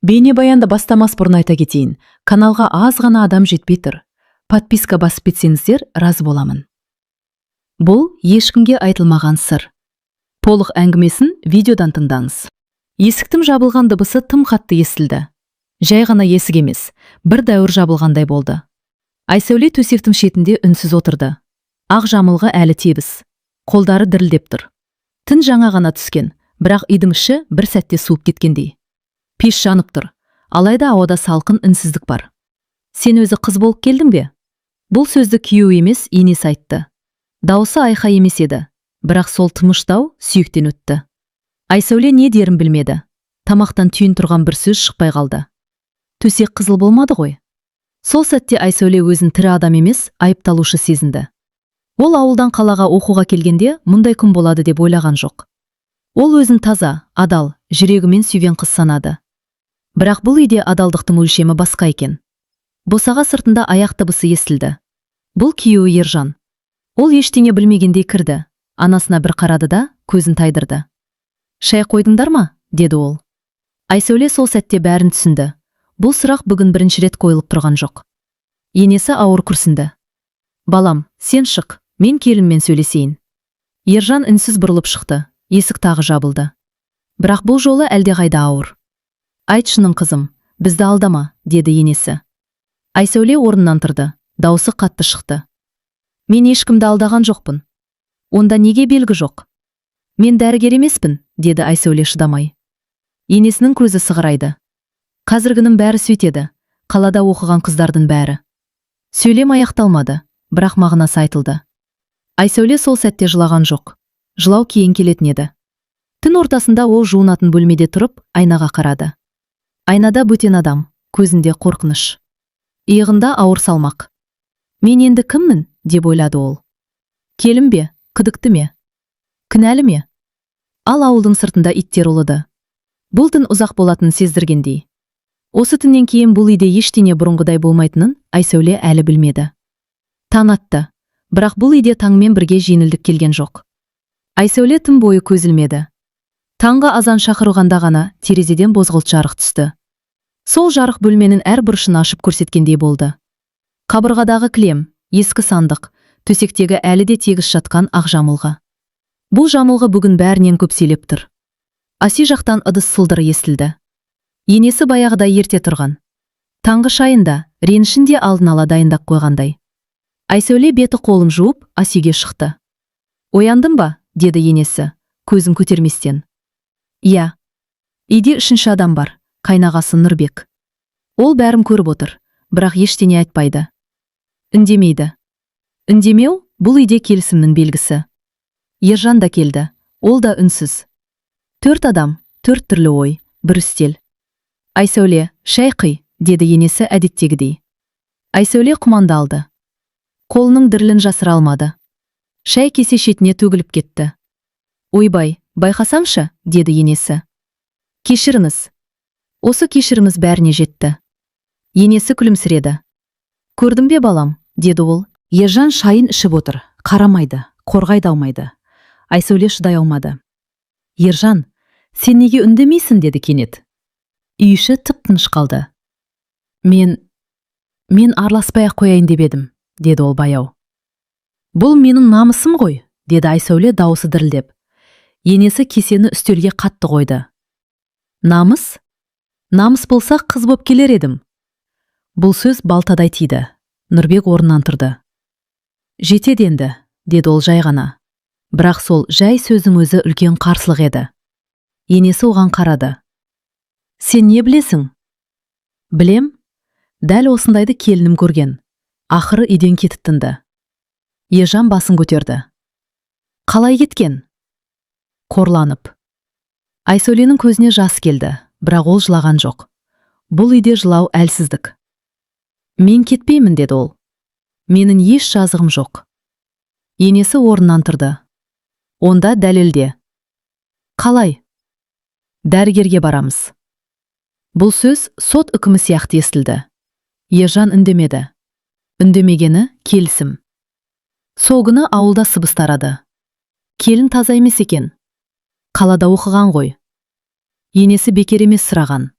Бейнебаянды бастамас бұрын айта кетейін. Каналға аз ғана адам жетпей тұр. Подписка басып кетсеңіздер, разы боламын. Бұл ешкімге айтылмаған сыр. Толық әңгімесін видеодан тыңдаңыз. Есіктің жабылған дыбысы тым қатты естілді. Жай ғана есік емес, бір дәуір жабылғандай болды. Айсәуле төсектің шетінде үнсіз отырды. Ақ жамылғы әлі тебіс. Қолдары дірілдеп тұр. Түн жаңа ғана түскен, бірақ үйдің іші бір сәтте суып кеткендей. Пеш жанып тұр, алайда ауада салқын үнсіздік бар. Сен өзі қыз болып келдің бе? Бұл сөзді күйеу емес, енесі айтты. Дауысы айқай емес еді, бірақ сол тыныштау сүйектен өтті. Айсәуле не дерін білмеді. Тамақтан түйін тұрған бір сөз шықпай қалды. Төсек қызыл болмады ғой. Сол сәтте Айсәуле өзін тірі адам емес, айыпталушы сезінді. Ол ауылдан қалаға оқуға келгенде мұндай күн болады деп ойлаған жоқ. Ол өзін таза, адал, жүрегімен сүйген қыз санады. Бірақ бұл үйде адалдықтың өлшемі басқа екен. Босаға сыртында аяқ дыбысы естілді. Бұл күйеуі Ержан. Ол ештеңе білмегендей кірді. Анасына бір қарады да, көзін тайдырды. «Шай қойдыңдар ма?» деді ол. Айсәуле сол сәтте бәрін түсінді. Бұл сұрақ бүгін бірінші рет қойылып тұрған жоқ. Енесі ауыр күрсінді. «Балам, сен шық, мен келінмен сөйлесейін». Ержан үнсіз бұрылып шықты. Есік тағы жабылды. Бірақ бұл жолы әлдеқайда ауыр. «Айт шының қызым, бізді алдама», деді енесі. Айсәуле орнынан тұрды. Дауысы қатты шықты. «Мен ешкімді алдаған жоқпын». «Онда неге белгі жоқ?» «Мен дәрігер емеспін», деді Айсәуле шыдамай. Енесінің көзі сығырайды. Қазіргінің бәрі сөйтеді. Қалада оқыған қыздардың бәрі. Сөйлем аяқталмады, бірақ мағынасы айтылды. Айсәуле сол сәтте жылаған жоқ. Жылау кейін келетін еді. Түн ортасында ол жуынатын бөлмеде тұрып, айнаға қарады. Айнада бөтен адам, көзінде қорқыныш. Иығында ауыр салмақ. «Мен енді кіммін?» деп ойлады ол. Келін бе, күдікті ме? Кінәлі ме? Ал ауылдың сыртында иттер ұлыды. Бұл түн ұзақ болатынын сездіргендей. Осы түннен кейін бұл үйде ештеңе бұрынғыдай болмайтынын Айсәуле әлі білмеді. Таң атты, бірақ бұл үйде таңмен бірге жеңілдік келген жоқ. Айсәуле түн бойы көз ілмеді. Таңғы азан шақырылғанда ғана терезеден бозғылт жарық түсті. Сол жарық бөлменің әр бұрышын ашып көрсеткендей болды. Қабырғадағы кілем, ескі сандық, төсектегі әлі де тегіс жатқан ақ жамылғы. Бұл жамылғы бүгін бәрінен көпселеп тұр. Аси жақтан ыдыс сылдыры естілді. Енесі баяғыда ерте тұрған. Таңғы шайында, ренішінде алдын ала дайындап қойғандай. Айсәуле беті қолын жуып, Асиге шықты. «Ояндың ба?» деді енесі, көзін көтерместен. «Иә. Үйде үшінші адам бар, қайнағасы Нұрбек. Ол бәрін көріп отыр, бірақ ештеңе айтпайды. Үндемейді». Үндемеу бұл үйде келісімнің белгісі. Ержан да келді, ол да үнсіз. 4 адам, 4 түрлі ой, бір үстел. «Айсәуле, шай қый», деді енесі әдеттегідей. Айсәуле құманды алды. Қолының дірілін жасыра алмады. Шай кесе шетіне төгіліп кетті. «Ойбай, байқасаңшы», деді енесі. «Кешіріңіз». Осы кешіріміз бәріне жетті. Енесі күлімсіреді. «Көрдің бе балам?» деді ол. Ержан шайын ішіп отыр, қарамайды, қорғайды алмайды. Айсәуле шыдай алмады. «Ержан, сен неге үндемейсің?» деді кенет. Үй іші тып-тыныш қалды. Мен араласпай-ақ қояйын деп едім», деді ол баяу. «Бұл менің намысым ғой», деді Айсәуле дауысы дірілдеп. Енесі кесені үстелге қатты қойды. «Намыс? Намыс болса қыз боп келер едім». Бұл сөз балтадай тиді. Нұрбек орнынан тұрды. «Жетеді енді», деді ол жай ғана. Бірақ сол жай сөздің өзі үлкен қарсылық еді. Енесі оған қарады. «Сен не білесің?» «Білем. Дәл осындайды келінім көрген. Ақыры үйден кетіп тынды». Ержан басын көтерді. «Қалай кеткен?» «Қорланып». Айсәуленің көзіне жас келді, бірақ ол жылаған жоқ. Бұл үйде жылау әлсіздік. «Мен кетпеймін», деді ол. «Менің еш жазығым жоқ». Енесі орнынан тұрды. «Онда дәлелде». «Қалай?» «Дәрігерге барамыз». Бұл сөз сот үкімі сияқты естілді. Ержан үндемеді. Үндемегені келісім. Сол күні ауылда сыбыс тарады. Келін таза емес екен. Қалада оқыған ғой. Енесі бекер емес сұраған.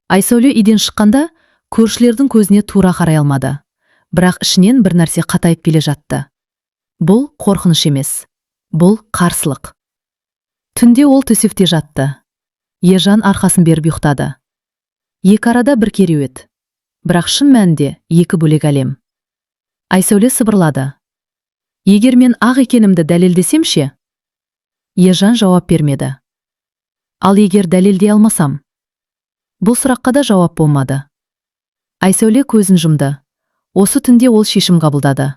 Айсәуле үйден шыққанда көршілердің көзіне тура қарай алмады. Бірақ ішінен бір нәрсе қатайып келе жатты. Бұл қорқыныш емес. Бұл қарсылық. Түнде ол төсекте жатты. Ержан арқасын беріп ұйықтады. Екі арада бір кереует. Бірақ шын мәнінде екі бөлек әлем. Айсәуле сыбырлады. Егер мен ақ екенімді дәлелдесем ше? Ержан жауап бермеді. Ал егер дәлелдей алмасам? Бұл сұраққа да жауап болмады. Айсәуле көзін жұмды. Осы түнде ол шешім қабылдады.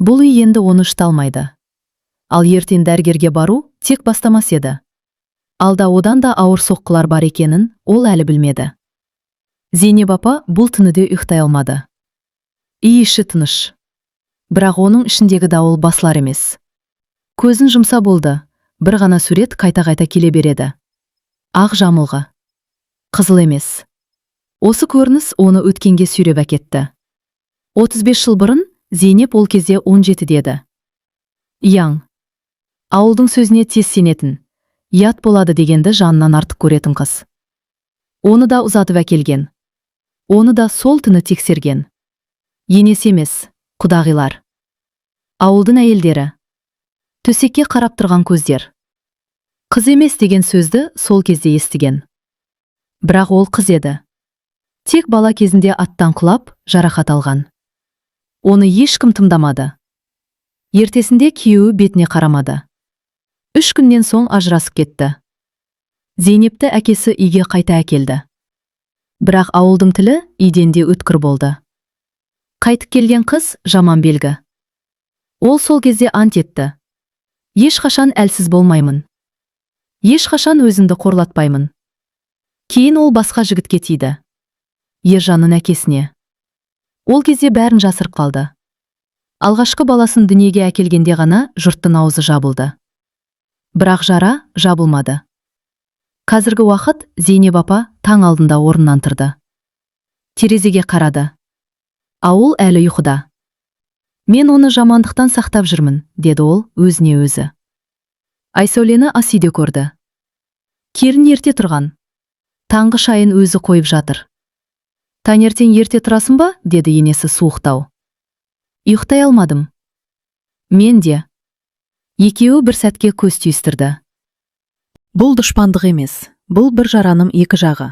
Бұл үй енді оны ұшталмайды. Ал ертең дәрігерге бару тек бастамас еді. Алда одан да ауыр соққылар бар екенін ол әлі білмеді. Зейнеп апа бұл түніде ұйықтай алмады. Үй іші тыныш. Бірақ оның ішіндегі дауыл басылар емес. Көзін жұмса болды. Бір ғана сурет қайта-қайта келе береді. Ақ жамылғы. Қызыл емес. Осы көрініс оны өткенге сүйреп әкетті. 35 жыл бұрын Зейнеп ол кезде 17 деді. Яң. Ауылдың сөзіне тез сенетін. Ят болады дегенді жанынан артық көретін қыз. Оны да ұзатып әкелген. Оны да сол түні тексерген. Енесі емес, құдағилар. Ауылдың әйелдері. Төсекке қарап тұрған көздер. Қыз емес деген сөзді сол кезде естіген. Бірақ ол қыз еді. Тек бала кезінде аттан құлап, жарақат алған. Оны ешкім тыңдамады. Ертесінде күйеуі бетіне қарамады. 3 күннен соң ажырасып кетті. Зейнепті әкесі үйге қайта әкелді. Бірақ ауылдың тілі үйден де өткір болды. Қайтып келген қыз жаман белгі. Ол сол кезде ант етті. Ешқашан әлсіз болмаймын. Ешқашан өзімді қорлатпаймын. Кейін ол басқа жігітке тиді. Ержанның әкесіне. Ол кезде бәрін жасырып қалды. Алғашқы баласын дүниеге әкелгенде ғана жұрттың аузы жабылды. Бірақ жара жабылмады. Қазіргі уақыт Зейнеп апа таң алдында орнынан тұрды. Терезеге қарады. Ауыл әлі ұйқыда. Мен оны жамандықтан сақтап жүрмін, деді ол өзіне өзі. Айсәулені ас үйде көрді. Келін ерте тұрған. Таңғы шайын өзі қойып жатыр. Таңертең ерте тұрасың ба? Деді енесі суықтау. Ұйықтай алмадым. Мен де. Екеуі бір сәтке көз түйістірді. Бұл дұшпандық емес, бұл бір жараның екі жағы.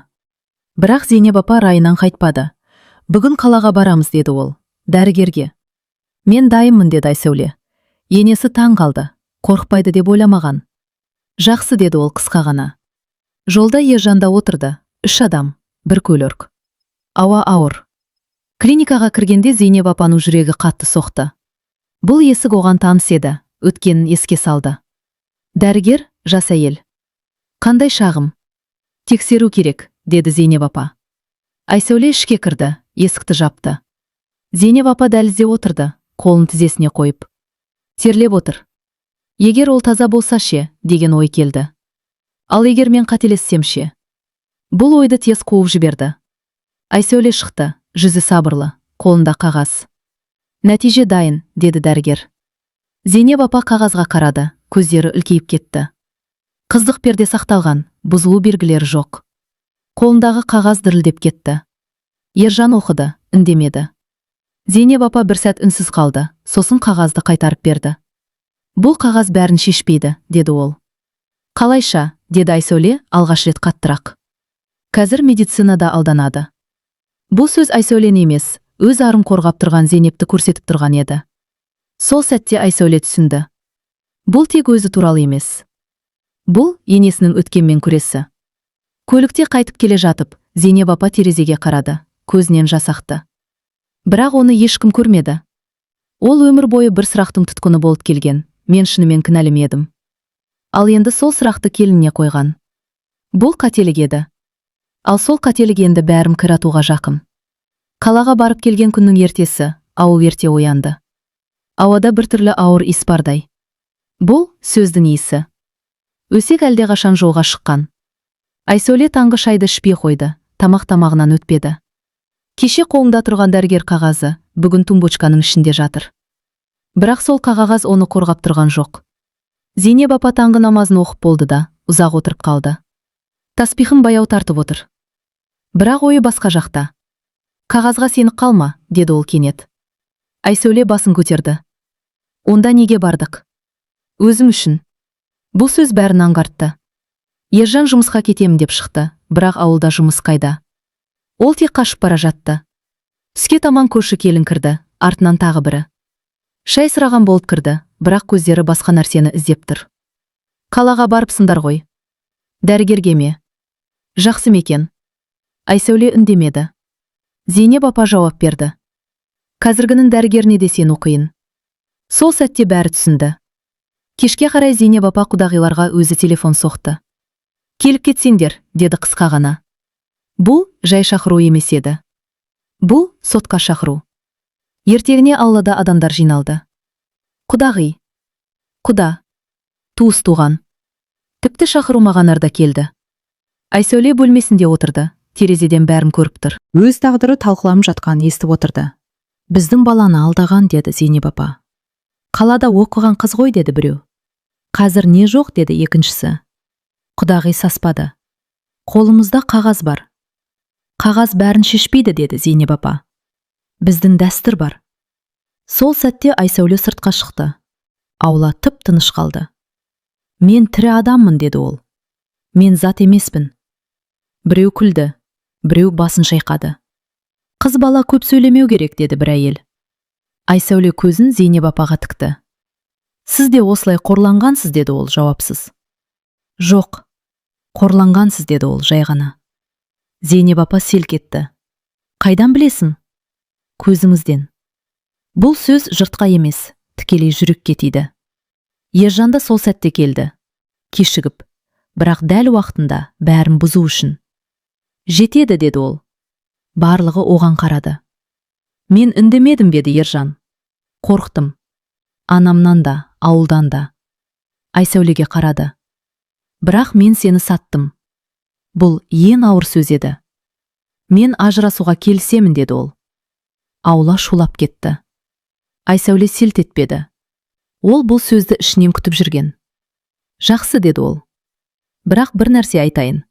Бірақ Зейнеп апа райынан қайтпады. Бүгін қалаға барамыз, деді ол, дәрігерге. Мен дайынмын, деді Айсәуле. Енесі таң қалды, қорықпайды деп ойламаған. Жақсы, деді ол қысқа ғана. Жолда Ержанда отырды, 3 адам, бір көлік. Ауа ауыр. Клиникаға кіргенде Зейнеп апаның жүрегі қатты соқты. Бұл есік оған таныс еді, өткенін еске салды. Дәрігер, жас әйел. Қандай шағым? Тексеру керек, деді Зейнеп апа. Айсәуле ішке кірді, есікті жапты. Зейнеп апа дәлізде отырды, қолын тізесіне қойып. Терлеп отыр. Егер ол таза болса ше, деген ой келді. Ал егер мен қателессем ше? Бұл ойды тез қуып жіберді. Айсәуле шықты, жүзі сабырлы, қолында қағаз. Нәтиже дайын, деді дәрігер. Зейнеп апа қағазға қарады, көздері үлкейіп кетті. Қыздық перде сақталған, бұзылу белгілері жоқ. Қолындағы қағаз дірілдеп кетті. Ержан оқыды, үндемеді. Зейнеп апа бір сәт үнсіз қалды, сосын қағазды қайтарып берді. Бұл қағаз бәрін шешпейді, деді ол. Қалайша, деді Айсәуле алғаш рет қаттырақ. Қазір медицинада алданады. Бұл сөз Айсәулені емес, өз арын қорғап тұрған Зейнепті көрсетіп тұрған еді. Сол сәтте Айсәуле түсінді. Бұл тек өзі туралы емес. Бұл енесінің өткенмен күресі. Көлікте қайтып келе жатып, Зейнеп апа терезеге қарады, көзінен жас ақты. Бірақ оны ешкім көрмеді. Ол өмір бойы бір сұрақтың тұтқыны болып келген, мен шынымен кінәлі едім. Ал енді сол сұрақты келініне қойған. Бұл қателік еді. Ал сол қателік енді бәрін қиратуға жақын. Қалаға барып келген күннің ертесі, ауыл ерте оянды. Ауада бір түрлі ауыр иіс бардай. Бұл сөздің иісі. Өсек әлдеқашан жолға шыққан. Айсәуле таңғы шайды ішпей қойды, тамағынан өтпеді. Кеше қолында тұрған дәрігер қағазы, бүгін тумбочканың ішінде жатыр. Бірақ сол қағаз оны қорғап тұрған жоқ. Зейнеп апа таңғы намазын оқып болды да, ұзақ отырып қалды. Таспихын баяу тартып отыр. Бірақ ойы басқа жақта. Қағазға сеніп қалма, деді ол кенет. Айсәуле басын көтерді. Онда неге бардық? Өзім үшін. Бұл сөз бәрін аңғартты. Ержан жұмысқа кетемін деп шықты, бірақ ауылда жұмыс қайда? Ол тек қашып бара жатты. Түске таман көрші келін кірді, артынан тағы бірі. Шай сұраған болып кірді, бірақ көздері басқа нәрсені іздеп тұр. Қалаға барыпсыңдар ғой. Дәрігерге ме? Жақсы мекен. Айсәуле үндемеді. Зейнеп апа жауап берді. Қазіргінің дәрігеріне де сен оқиын. Сол сәтте бәрі түсінді. Кешке қарай Зейнеп апа құдағиларға өзі телефон соқты. Келіп кетсеңдер, деді қысқа ғана. Бұл жай шақыру емес еді. Бұл сотқа шақыру. Ертеңіне аулада адамдар жиналды. Құдағи, құда, туыс туған. Тіпті шақырылмағандар да келді. Айсәуле бөлмесінде отырды, терезеден бәрін көріп тұр. Өз тағдыры талқыланып жатқан естіп отырды. Біздің баланы алдаған, деді Зейнеп апа. Қалада оқыған қыз ғой, деді біреу. Қазір не жоқ, деді екіншісі. Құдағи саспады. Қолымызда қағаз бар. Қағаз бәрін шешпейді, деді Зейнеп апа. Біздің дәстүр бар. Сол сәтте Айсәуле сыртқа шықты. Аула тып-тыныш қалды. Мен тірі адаммын, деді ол. Мен зат емеспін. Біреу күлді, біреу басын шайқады. Қыз бала көп сөйлемеу керек, деді бір әйел. Айсәуле көзін Зейнеп апаға тікті. Сіз де осылай қорланғансыз, деді ол жауапсыз. Жоқ, қорланғансыз, деді ол жай ғана. Зейнеп апа селк етті. Қайдан білесің? Көзіңізден. Бұл сөз жұртқа емес, тікелей жүрекке тиді. Ержан да сол сәтте келді. Кешігіп, бірақ дәл уақытында бәрін бұзу үшін. Жетеді, деді ол. Барлығы оған қарады. Мен үндемедім, деді Ержан. Қорқтым. Анамнан да, ауылдан да. Айсәулеге қарады. Бірақ мен сені саттым. Бұл ең ауыр сөз еді. Мен ажырасуға келісемін, деді ол. Аула шулап кетті. Айсәуле селт етпеді. Ол бұл сөзді ішінен күтіп жүрген. Жақсы, деді ол. Бірақ бір нәрсе айтайын.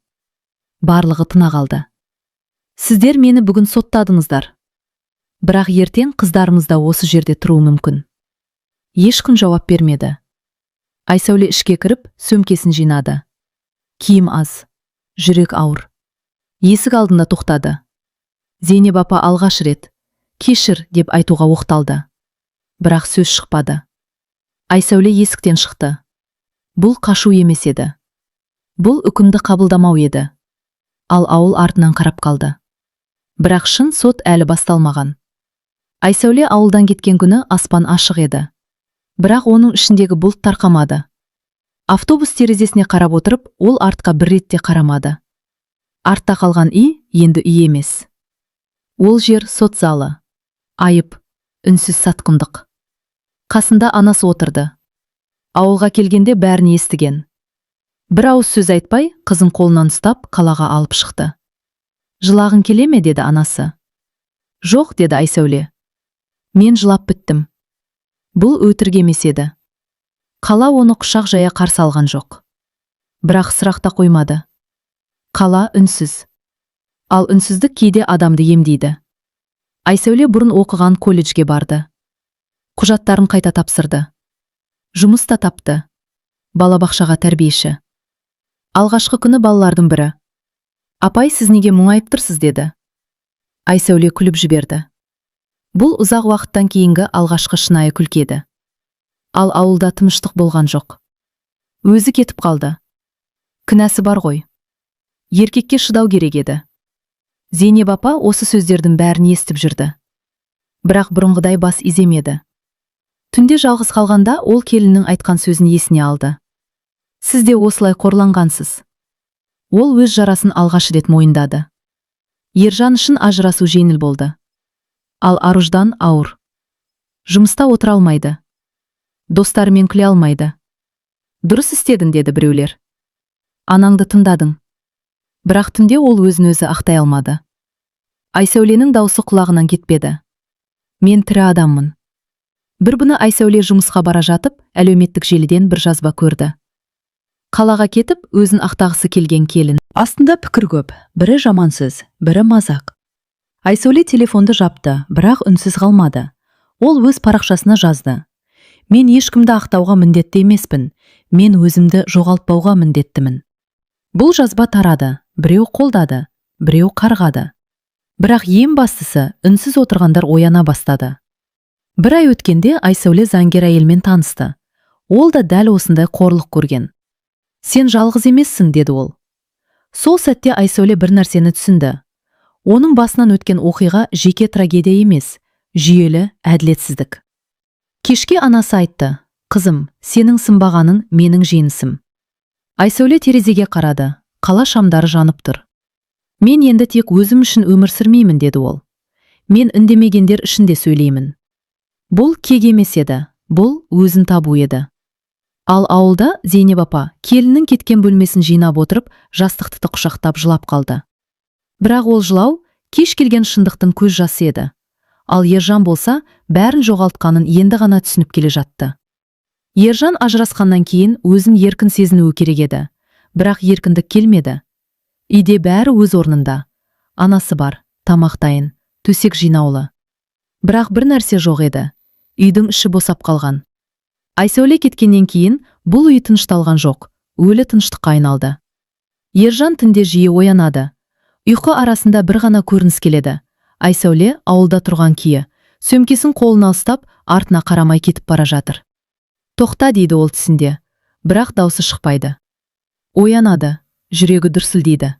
Барлығы тына қалды. Сіздер мені бүгін соттадыңыздар. Бірақ ертең қыздарымыз да осы жерде тұруы мүмкін. Ешкім жауап бермеді. Айсәуле ішке кіріп, сөмкесін жинады. Киім аз, жүрек ауыр. Есік алдында тоқтады. Зейнеп апа алғаш рет кешір деп айтуға оқталды. Бірақ сөз шықпады. Айсәуле есіктен шықты. Бұл қашу емес еді. Бұл үкімді қабылдамау еді. Ал ауыл артынан қарап қалды. Бірақ шын сот әлі басталмаған. Айсәуле ауылдан кеткен күні аспан ашық еді. Бірақ оның ішіндегі бұлт тарқамады. Автобус терезесіне қарап отырып, ол артқа бір ретте қарамады. Артта қалған үй енді үй емес. Ол жер сот залы. Айып, үнсіз сатқындық. Қасында анасы отырды. Ауылға келгенде бәрін естіген. Бір ауыз сөз айтпай, қызын қолынан ұстап, қалаға алып шықты. Жылағың келе ме, деді анасы. Жоқ, деді Айсәуле. Мен жылап біттім. Бұл өтірік емес еді. Қала оны құшақ жая қарсы алған жоқ. Бірақ сұрақ та қоймады. Қала үнсіз. Ал үнсіздік кейде адамды емдейді. Айсәуле бұрын оқыған колледжге барды. Құжаттарын қайта тапсырды. Жұмыс та тапты. Балабақшаға тәрбиеші. Алғашқы күні балалардың бірі. Апай, сіз неге мұңайып тұрсыз, деді. Айсәуле күліп жіберді. Бұл ұзақ уақыттан кейінгі алғашқы шынайы күлкеді. Ал ауылда тыныштық болған жоқ. Өзі кетіп қалды. Кінәсі бар ғой. Еркекке шыдау керек еді. Зейнеп апа осы сөздердің бәрін естіп жүрді. Бірақ бұрынғыдай бас иземеді. Түнде жалғыз қалғанда ол келіннің айтқан сөзін есіне алды. Сіз де осылай қорланғансыз. Ол өз жарасын алғаш рет мойындады. Ержан үшін ажырасу жеңіл болды. Ал Аруждан ауыр. Жұмыста отыра алмайды. Достарымен күле алмайды. Дұрыс істедің, деді біреулер. Анаңды тыңдадың. Бірақ түнде ол өзін өзі ақтай алмады. Айсәуленің даусы құлағынан кетпеді. Мен тірі адаммын. Бір күні Айсәуле жұмысқа бара жатып, әлеуметтік желіден бір жазба көрді. Қалаға кетіп, өзін ақтағысы келген келін. Астында пікір көп, бірі жамансыз, бірі мазақ. Айсәуле телефонды жапты, бірақ үнсіз қалмады. Ол өз парақшасына жазды. Мен ешкімді ақтауға міндетті емеспін, мен өзімді жоғалтпауға міндеттімін. Бұл жазба тарады, біреу қолдады, біреу қарғады. Бірақ ең бастысы, үнсіз отырғандар ояна бастады. Бір ай өткенде Айсәуле заңгер әйелмен танысты. Ол да дәл осындай қорлық көрген. Сен жалғыз емессің, деді ол. Сол сәтте Айсәуле бір нәрсені түсінді. Оның басынан өткен оқиға жеке трагедия емес, жүйелі әділетсіздік. Кешке анасы айтты: «Қызым, сенің сынбағаның менің жеңісім». Айсәуле терезеге қарады, қала шамдары жанып тұр. «Мен енді тек өзім үшін өмір сүрмеймін», деді ол. «Мен үндемегендер үшін де сөйлеймін». Бұл кек емес еді, бұл өзін табу еді. Ал ауылда Зейнеп апа келіннің кеткен бөлмесін жинап отырып, жастықты құшақтап жылап қалды. Бірақ ол жылау кеш келген шындықтың көз жасы еді. Ал Ержан болса, бәрін жоғалтқанын енді ғана түсініп келе жатты. Ержан ажырасқаннан кейін өзін еркін сезінуі керек еді, бірақ еркіндік келмеді. Үйде бәрі өз орнында. Анасы бар, тамақ дайын, төсек жинаулы. Бірақ бір нәрсе жоқ еді. Үйдің іші босап қалған. Айсәуле кеткеннен кейін бұл үй тынышталған жоқ, өлі тыныштыққа айналды. Ержан түнде жиі оянады. Ұйқы арасында бір ғана көрініс келеді. Айсәуле ауылда тұрған күйі, сөмкесін қолына ұстап, артына қарамай кетіп бара жатыр. «Тоқта», дейді ол түсінде, бірақ даусы шықпайды. Оянады, жүрегі дүрсілдейді.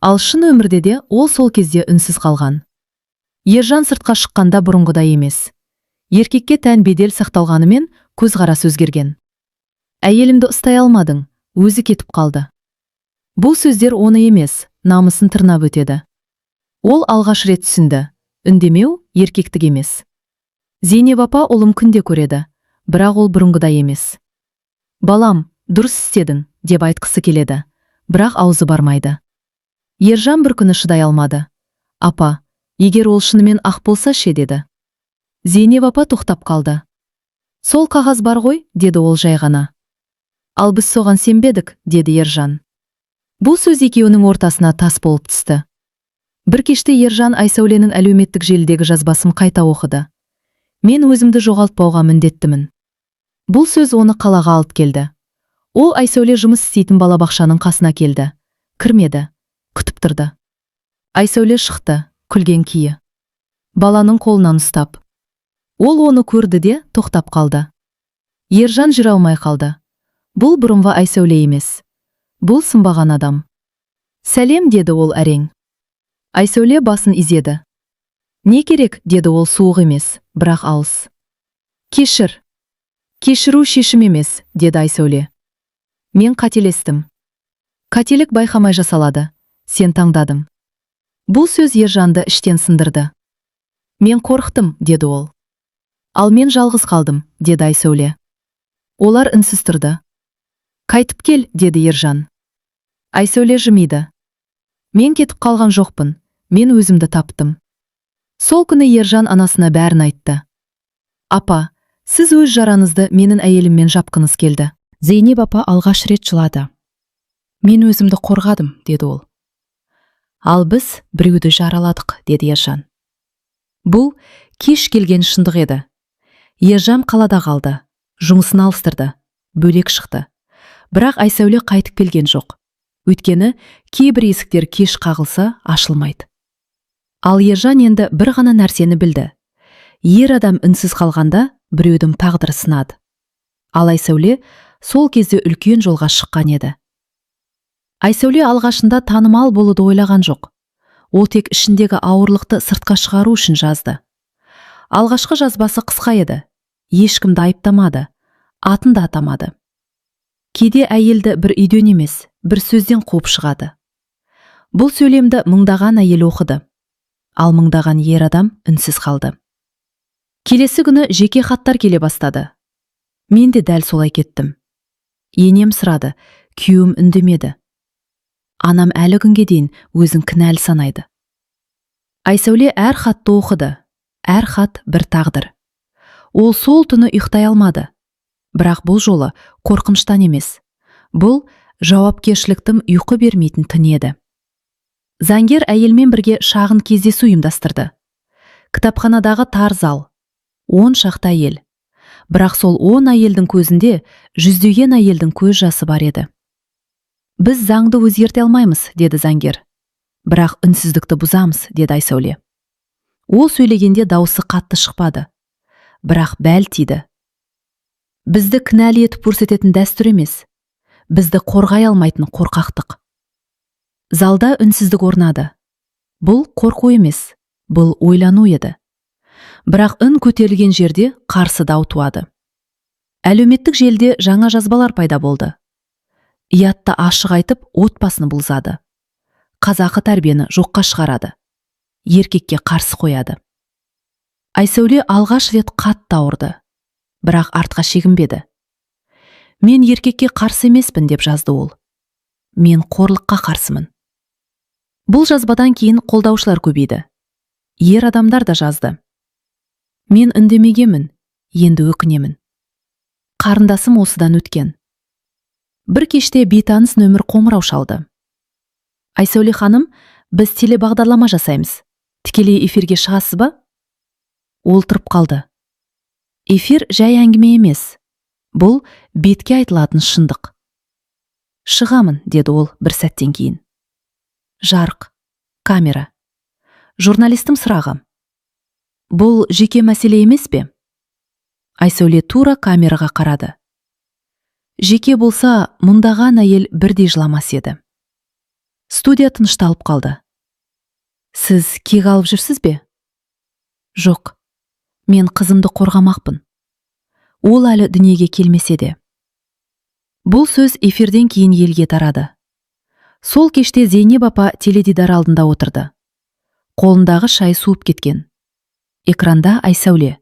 Ал шын өмірде де ол сол кезде үнсіз қалған. Ержан сыртқа шыққанда бұрынғыдай емес. Еркекке тән бедел сақталғанымен көзқарас өзгерген. «Әйелімді ұстай алмадың, өзі кетіп қалды». Бұл сөздер оны емес, намысын тырнап өтеді. Ол алғаш рет түсінді, үндемеу еркектік емес. Зейнеп апа ұлым күнде көреді, бірақ ол бұрынғыдай емес. «Балам, дұрыс істедің», деп айтқысы келеді, бірақ аузы бармайды. Ержан бір күні шыдай алмады. «Апа, егер ол шынымен ақ болса ше», деді. Зейнеп апа тоқтап қалды. «Сол қағаз бар ғой», деді ол жай ғана. «Ал біз соған сенбедік», деді Ержан. Бұл сөз екеуінің ортасына тас болып түсті. Бір кеште Ержан Айсәуленің әлеуметтік желідегі жазбасын қайта оқыды. «Мен өзімді жоғалтпауға міндеттімін». Бұл сөз оны қалаға алып келді. Ол Айсәуле жұмыс істейтін балабақшаның қасына келді. Кірмеді, күтіп тұрды. Айсәуле шықты, күлген күйі. Баланың қолынан ұстап. Ол оны көрді де тоқтап қалды. Ержан жүре алмай қалды. Бұл бұрынғы Айсәуле емес. Бұл сынбаған адам. «Сәлем», деді ол әрең. Айсәуле басын изеді. «Не керек?» деді ол суық емес, бірақ алыс. «Кешір». «Кешіру шешім емес», деді Айсәуле. «Мен қателестім». «Қателік байқамай жасалады. Сен таңдадың». Бұл сөз Ержанды іштен сындырды. «Мен қорықтым», деді ол. «Ал мен жалғыз қалдым», деді Айсәуле. Олар үнсіз тұрды. «Қайтып кел», деді Ержан. Айсәуле жымиды. «Мен кетіп қалған жоқпын, мен өзімді таптым». Сол күні Ержан анасына бәрін айтты. «Апа, сіз өз жараңызды менің әйеліммен жапқыңыз келді». Зейнеп апа алғаш рет жылады. «Мен өзімді қорғадым», деді ол. «Ал біз біреуді жараладық», деді Ержан. Бұл кеш келген шындық еді. Ержан қалада қалды, жұмысын алыстырды, бөлек шықты. Бірақ Айсәуле қайтып келген жоқ. Өйткені кейбір есіктер кеш қағылса ашылмайды. Ал Ержан енді бір ғана нәрсені білді. Ер адам үнсіз қалғанда біреудің тағдыры сынады. Ал Айсәуле сол кезде үлкен жолға шыққан еді. Айсәуле алғашында танымал болуды ойлаған жоқ. Ол тек ішіндегі ауырлықты сыртқа шығару үшін жазды. Алғашқы жазбасы қысқа еді. Ешкімді айыптамады, атын да атамады. Кейде әйелді бір үйден емес, бір сөзден қуып шығады. Бұл сөйлемді мыңдаған әйел оқыды. Ал мыңдаған ер адам үнсіз қалды. Келесі күні жеке хаттар келе бастады. Мен де дәл солай кеттім. Енем сұрады, күйеуім үндемеді. Анам әлі күнге дейін өзін кінәлі санайды. Айсәуле әр хатты оқыды. Әр хат бір тағдыр. Ол сол түні ұйықтай алмады. Бірақ бұл жолы қорқыныштан емес, Бұл жауапкершіліктің ұйқы бермейтін түні еді. Заңгер әйелмен бірге шағын кездесу ұйымдастырды. Кітапханадағы тар зал, 10 шақты әйел. Бірақ сол 10 әйелдің көзінде жүздеген әйелдің көз жасы бар еді. Біз заңды өзгерте алмаймыз, деді заңгер. Бірақ үнсіздікті бұзамыз, деді Айсәуле. Ол сөйлегенде дауысы қатты шықпады. Бірақ бәл тиді. Бізді кінәлі етіп көрсететін дәстүр емес. Бізді қорғай алмайтын қорқақтық. Залда үнсіздік орнады. Бұл қорқу емес, бұл ойлану еді. Бірақ үн көтерілген жерде қарсы дау туады. Әлеуметтік желіде жаңа жазбалар пайда болды. Ұятты ашық айтып, отбасын бұлзады. Қазақы тәрбиені жоққа шығарады. Еркекке қарсы қояды. Айсәуле алғаш рет қатты ауырды. Бірақ артқа шегінбеді. Мен еркекке қарсы емеспін, деп жазды ол. Мен қорлыққа қарсымын. Бұл жазбадан кейін қолдаушылар көбейді. Ер адамдар да жазды. Мен үндемегенмін, енді өкінемін. Қарындасым осыдан өткен. Бір кеште бейтаныс нөмір қоңырау шалды. Айсәуле ханым, біз телебағдарлама жасаймыз. Тікелей эфирге шығасыз ба? Ол тұрып қалды. Эфир жай әңгіме емес. Бұл бетке айтылатын шындық. Шығамын, деді ол бір сәттен кейін. Жарық, камера. Журналистім сұрағы. Бұл жеке мәселе емес пе? Айсәуле тура камераға қарады. Жеке болса, мұндаған әйел бірдей жыламас еді. Студия тынышталып қалды. Сіз кек алып жүрсіз бе? Жоқ, мен қызымды қорғамақпын. Ол әлі дүниеге келмесе де. Бұл сөз эфирден кейін елге тарады. Сол кеште Зейнеп апа теледидар алдында отырды. Қолындағы шай суып кеткен. Экранда Айсәуле.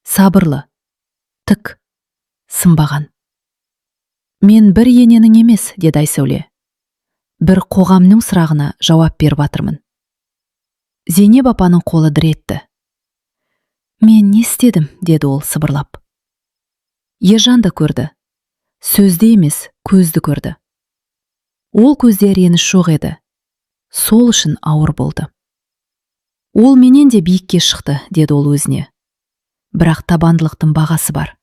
Сабырлы, тік, сынбаған. Мен бір ененің емес, деді Айсәуле. Бір қоғамның сұрағына жауап беріп жатырмын. Зейнеп апаның қолы дір етті. Мен не істедім, деді ол сыбырлап. Ержан да көрді. Сөзді емес, көзді көрді. Ол көзде реніш жоқ еді. Сол үшін ауыр болды. Ол менен де биікке шықты, деді ол өзіне. Бірақ табандылықтың бағасы бар.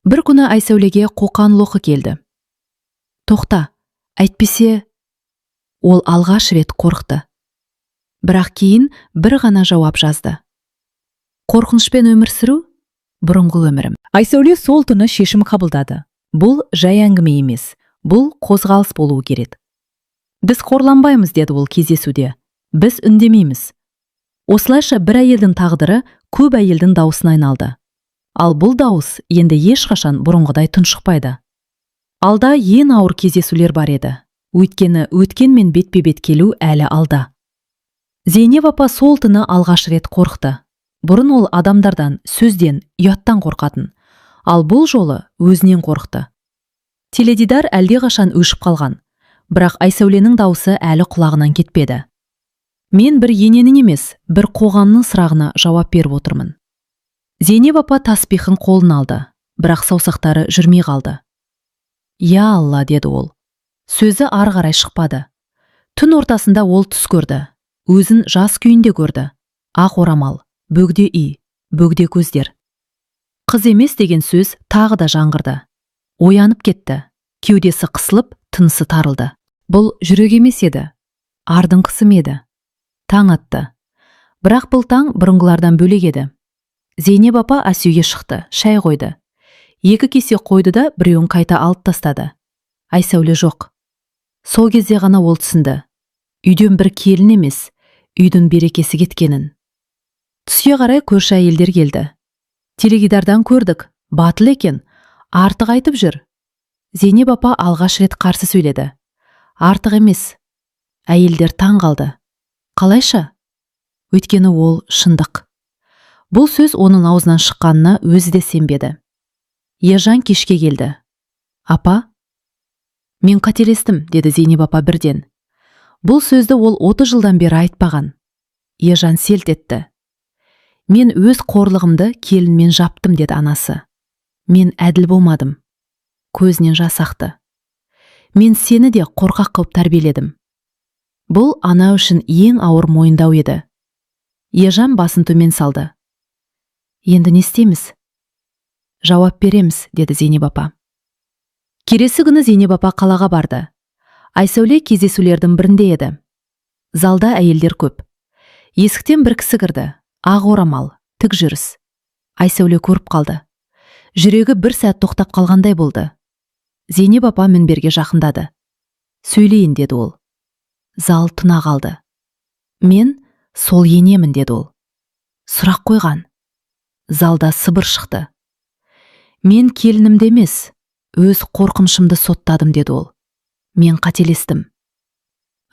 Бір күні Айсәулеге Қоқан-Лоқы келді. Тоқта, әйтпесе, ол алғаш рет қорықты. Бірақ кейін бір ғана жауап жазды. Қорқынышпен өмір сүру бұрынғы өмірім. Айсәуле сол түні шешім қабылдады. Бұл жай әңгіме емес, бұл қозғалыс болуы керек. Біз қорланбаймыз, деді ол кездесуде. Біз үндемейміз. Осылайша бір әйелдің тағдыры көп әйелдің дауысына айналды. Ал бұл дауыс енді ешқашан бұрынғыдай тұншықпайды. Алда ең ауыр кездесулер бар еді. Өйткені өткенмен бетпе-бет келу әлі алда. Зейнеп апа сол түні алғаш рет қорықты. Бұрын ол адамдардан, сөзден, ұяттан қорқатын. Ал бұл жолы өзінен қорықты. Теледидар әлдеқашан өшіп қалған. Бірақ Айсәуленің дауысы әлі құлағынан кетпеді. Мен бір ененің емес, бір қоғамның сұрағына жауап беріп отырмын. Зейнеп апа таспихын қолын алды, бірақ саусақтары жүрмей қалды. Я Алла, деді ол. Сөзі ары қарай шықпады. Түн ортасында ол түс көрді. Өзін жас күйінде көрді. Ақ орамал, бөгде үй, бөгде көздер. Қыз емес деген сөз тағы да жаңғырды. Оянып кетті. Кеудесі қысылып, тынысы тарылды. Бұл жүрек емес еді. Ардың қысым еді. Таң атты. Бірақ бұл таң бұрынғылардан бөлек еді. Зейнеп апа асүйге шықты, шай қойды. 2 кесе қойды да біреуін қайта алып тастады. Айсәуле жоқ. Сол кезде ғана ол түсінді. Үйден бір келін емес, үйдің берекесі кеткенін. Түске қарай көрші әйелдер келді. Теледидардан көрдік, батыл екен, артық айтып жүр. Зейнеп апа алғаш рет қарсы сөйледі. Артық емес. Әйелдер таң қалды. Қалайша? Өйткені ол шындық. Бұл сөз оның аузынан шыққанына өзі де сенбеді. Ержан кешке келді. Апа? Мен қателестім, деді Зейнеп апа бірден. Бұл сөзді ол 30 жылдан бері айтпаған. Ержан селт етті. Мен өз қорлығымды келінмен жаптым, деді анасы. Мен әділ болмадым. Көзінен жас ақты. Мен сені де қорқақ қылып тәрбиеледім. Бұл ана үшін ең ауыр мойындау еді. Ержан басын төмен салды. Енді не істейміз? Жауап береміз, деді Зейнеп апа. Келесі күні Зейнеп апа қалаға барды. Айсәуле кездесулердің бірінде еді. Залда әйелдер көп. Есіктен бір кісі кірді. Ақ орамал, тік жүріс. Айсәуле көріп қалды. Жүрегі бір сәт тоқтап қалғандай болды. Зейнеп апа мінберге жақындады. Сөйлейін, деді ол. Зал тына қалды. Мен сол енемін, деді ол. Сұрақ қойған. Залда сыбыр шықты. Мен келінімді емес, өз қорқынышымды соттадым, деді ол. Мен қателестім.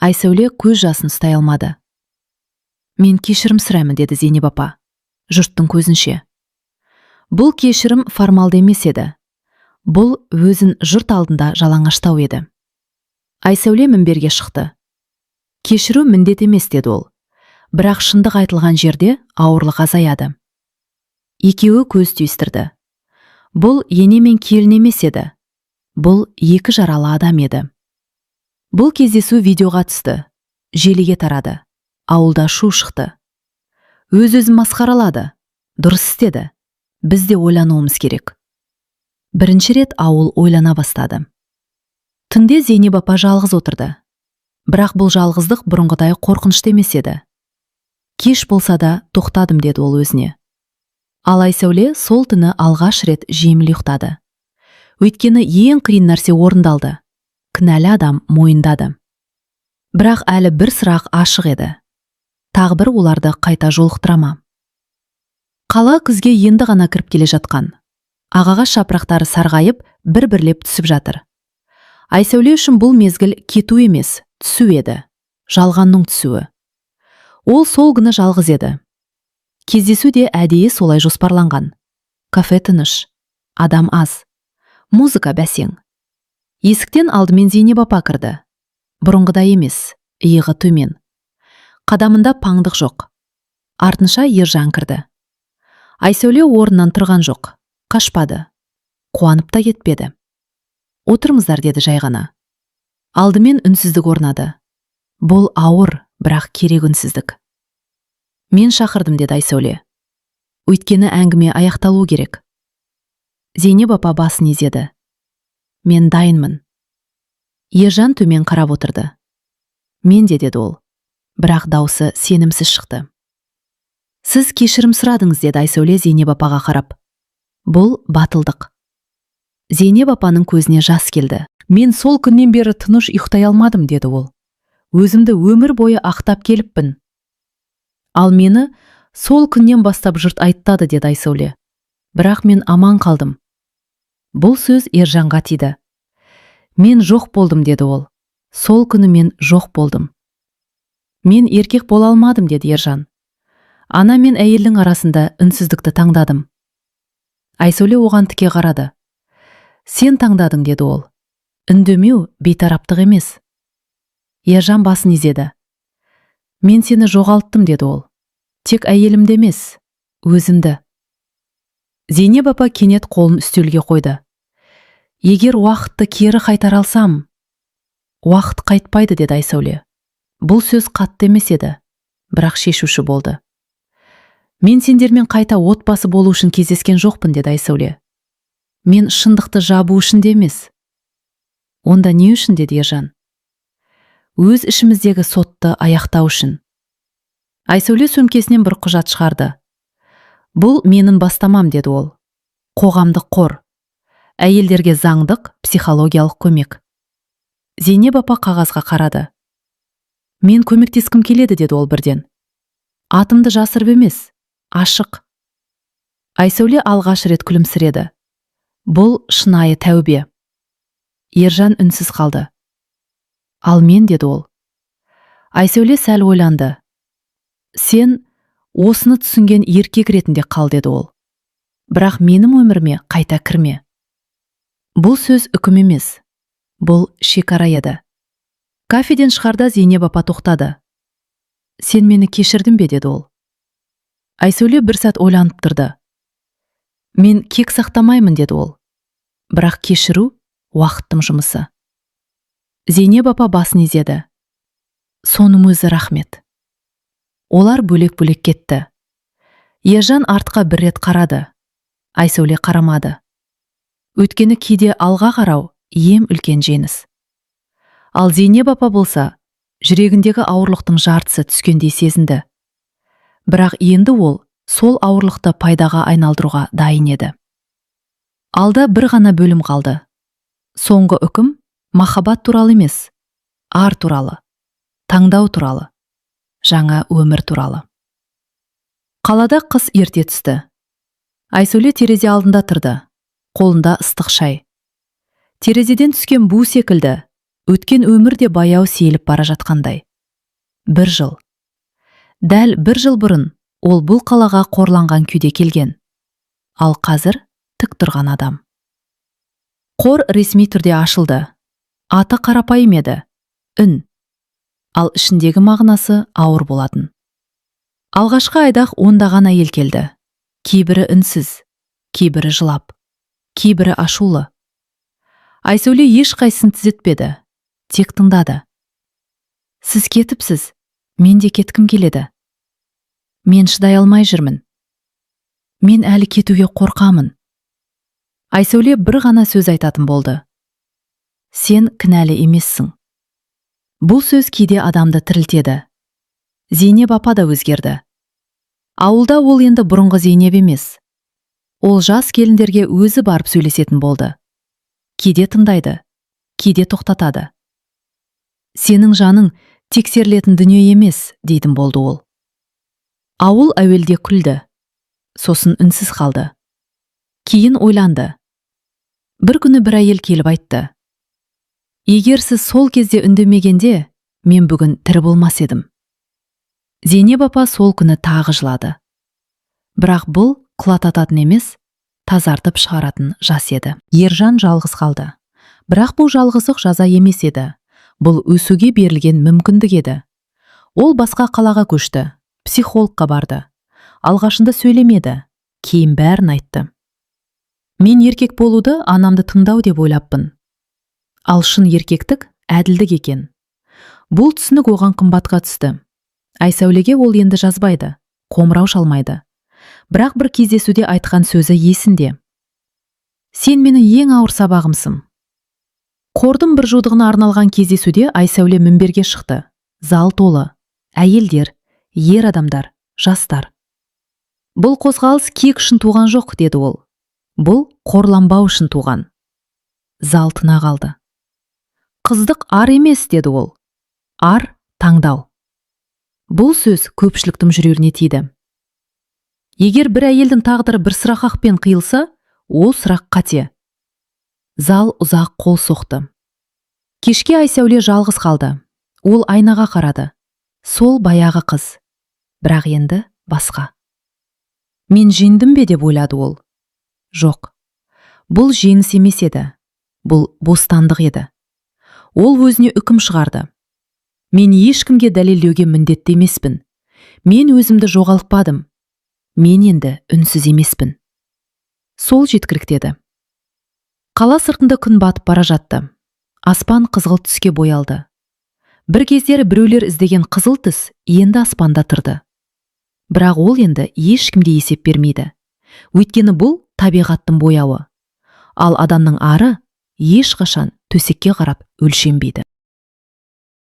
Айсәуле көз жасын ұстай алмады. Мен кешірім сұраймын, деді Зейнеп апа, жұрттың көзінше. Бұл кешірім формалды емес еді. Бұл өзін жұрт алдында жалаңаштау еді. Айсәуле мінберге шықты. Кешіру міндет емес, деді ол. Бірақ шындық айтылған жерде ауырлық азаяды. Екеуі көз түйістірді. Бұл ене мен келін емес еді. Бұл екі жаралы адам еді. Бұл кездесу видеоға түсті. Желіге тарады. Ауылда шу шықты. Өз-өзін масқаралады. Дұрыс істеді. Біз де ойлануымыз керек. Бірінші рет ауыл ойлана бастады. Түнде Зейнеп апа жалғыз отырды. Бірақ бұл жалғыздық бұрынғыдай қорқынышты емес еді. Кеш болса да тоқтадым, деді ол өзіне. Ал Айсәуле сол түні алғаш рет жеңіл ұйықтады. Өйткені ең қиын нәрсе орындалды. Кінәлі адам мойындады. Бірақ әлі бір сұрақ ашық еді. Тағы бір оларды қайта жолықтырама. Қала күзге енді ғана кіріп келе жатқан. Ағағаш жапырақтары сарғайып, бір-бірлеп түсіп жатыр. Айсәуле үшін бұл мезгіл кету емес, түсу еді. Жалғанның түсуі. Ол сол күні жалғыз еді. Кездесу де әдейі солай жоспарланған. Кафе тыныш, адам аз. Музыка бәсең. Есіктен алдымен Зейнеп апа кірді. Бұрынғыдай емес, иығы төмен. Қадамында паңдық жоқ. Артынша Ержан кірді. Айсәуле орнынан тұрған жоқ. Қашпады. Қуанып та кетпеді. Отырыңыздар, деді жай ғана. Алдымен үнсіздік орнады. Бұл ауыр, бірақ керек үнсіздік. Мен шақырдым, деді Айсәуле. Өйткені әңгіме аяқталу керек. Зейнеп апа басын изеді. Мен дайынмын. Ержан төмен қарап отырды. Мен де, деді ол. Бірақ даусы сенімсіз шықты. Сіз кешірім сұрадыңыз, деді Айсәуле Зейнеп апаға қарап. Бұл батылдық. Зейнеп апаның көзіне жас келді. Мен сол күннен бері тыныш ұйықтай алмадым, деді ол. Өзімді өмір бойы ақтап келіппін. Ал мені сол күннен бастап жұрт айттады, деді Айсәуле. Бірақ мен аман қалдым. Бұл сөз Ержанға тиді. Мен жоқ болдым, деді ол. Сол күні мен жоқ болдым. Мен еркек бола алмадым, деді Ержан. Ана мен әйелдің арасында үнсіздікті таңдадым. Айсәуле оған тіке қарады. Сен таңдадың, деді ол. Үндемеу бейтараптық емес. Ержан басын изеді. Мен сені жоғалттым, деді ол. Тек әйелімді емес, өзімді. Зейнеп апа кенет қолын үстелге қойды. Егер уақытты кері қайтара алсам, уақыт қайтпайды, деді Айсәуле. Бұл сөз қатты емес еді, бірақ шешуші болды. Мен сендермен қайта отбасы болу үшін кездескен жоқпын, деді Айсәуле. Мен шындықты жабу үшін де емес. Онда не үшін, деді Ержан. Өз ішіміздегі сотты аяқтау үшін. Айсәуле сөмкесінен бір құжат шығарды. Бұл менің бастамам, деді ол. Қоғамдық қор. Әйелдерге заңдық, психологиялық көмек. Зейнеп апа қағазға қарады. Мен көмектескім келеді, деді ол бірден. Атымды жасырып емес, ашық. Айсәуле алғаш рет күлімсіреді. Бұл шынайы тәубе. Ержан үнсіз қалды. Ал мен, деді ол. Айсәуле сәл ойланды. Сен осыны түсінген еркек ретінде қал, деді ол. Бірақ менің өміріме қайта кірме. Бұл сөз үкім емес. Бұл шекара еді. Кафеден шығарда Зейнеп апа тоқтады. Сен мені кешірдің бе, деді ол. Айсәуле бір сәт ойланып тұрды. Мен кек сақтамаймын, деді ол. Бірақ кешіру уақыттың жұмысы. Зейнеп апа басын изеді. Соның өзі рахмет. Олар бөлек-бөлек кетті. Ержан артқа бір рет қарады. Айсәуле қарамады. Өткені кейде алға қарау ем үлкен жеңіс. Ал Зейнеп апа болса, жүрегіндегі ауырлықтың жартысы түскендей сезінді. Бірақ енді ол сол ауырлықты пайдаға айналдыруға дайын еді. Алда бір ғана бөлім қалды. Соңғы үкім махаббат туралы емес, ар туралы, таңдау туралы, жаңа өмір туралы. Қалада қыс ерте түсті. Айсәуле терезе алдында тұрды, қолында ыстық шай. Терезеден түскен бу секілді, өткен өмірде баяу сейіліп бара жатқандай. 1 жыл. Дәл 1 жыл бұрын ол бұл қалаға қорланған күйде келген. Ал қазір тік тұрған адам. Қор ресми түрде ашылды. Аты қарапайым еді, үн. Ал ішіндегі мағынасы ауыр болатын. Алғашқы айдақ ондаған әйел келді. Кейбірі үнсіз, кейбірі жылап, кейбірі ашулы. Айсәуле ешқайсысын түзетпеді, тек тыңдады. Сіз кетіпсіз, мен де кеткім келеді. Мен шыдай алмай жүрмін. Мен әлі кетуге қорқамын. Айсәуле бір ғана сөз айтатын болды. Сен кінәлі емессің. Бұл сөз кейде адамды тірілтеді. Зейнеп апа да өзгерді. Ауылда ол енді бұрынғы Зейнеп емес. Ол жас келіндерге өзі барып сөйлесетін болды. Кейде тыңдайды, кейде тоқтатады. Сенің жаның тексерілетін дүние емес, дейтін болды ол. Ауыл әуелде күлді, сосын үнсіз қалды. Кейін ойланды. Бір күні бір әйел келіп айтты. Егер сіз сол кезде үндемегенде, мен бүгін тірі болмас едім. Зейнеп апа сол күні тағы жылады. Бірақ бұл құлататын емес, тазартып шығаратын жас еді. Ержан жалғыз қалды. Бірақ бұл жалғыздық жаза емес еді. Бұл өсуге берілген мүмкіндік еді. Ол басқа қалаға көшті, психологқа барды. Алғашында сөйлемеді, кейін бәрін айтты. Мен еркек болуды анамды тыңдау деп ойлаппын. Ал шын еркектік әділдік екен. Бұл түсінік оған қымбатқа түсті. Айсәулеге ол енді жазбайды, қоңырау шалмайды. Бірақ бір кездесуде айтқан сөзі есінде. Сен менің ең ауыр сабағымсың. Қордың бір жылдығына арналған кездесуде Айсәуле мінберге шықты. Зал толы. Әйелдер, ер адамдар, жастар. Бұл қозғалыс кек үшін туған жоқ, деді ол. Бұл қорланбау үшін туған. Зал тына қалды. Қыздық ар емес, деді ол. Ар таңдау. Бұл сөз көпшіліктің жүрегіне тиді. Егер бір әйелдің тағдыры бір сұрақпен қиылса, ол сұрақ қате. Зал ұзақ қол соқты. Кешке Айсәуле жалғыз қалды. Ол айнаға қарады. Сол баяғы қыз. Бірақ енді басқа. Мен жеңдім бе деп ойлады ол. Жоқ. Бұл жеңіс емес еді. Бұл бостандық еді. Ол өзіне үкім шығарды. Мен ешкімге дәлелдеуге міндетті емеспін. Мен өзімді жоғалтпадым. Мен енді үнсіз емеспін. Сол жеткілікті. Қала сыртында күн батып бара жатты. Аспан қызғылт түске боялды. Бір кездері біреулер іздеген қызыл түс енді аспанда тұрды. Бірақ ол енді ешкімге есеп бермейді. Өйткені бұл табиғаттың бояуы. Ал адамның ары ешқашан төсекке қарап өлшенбейді.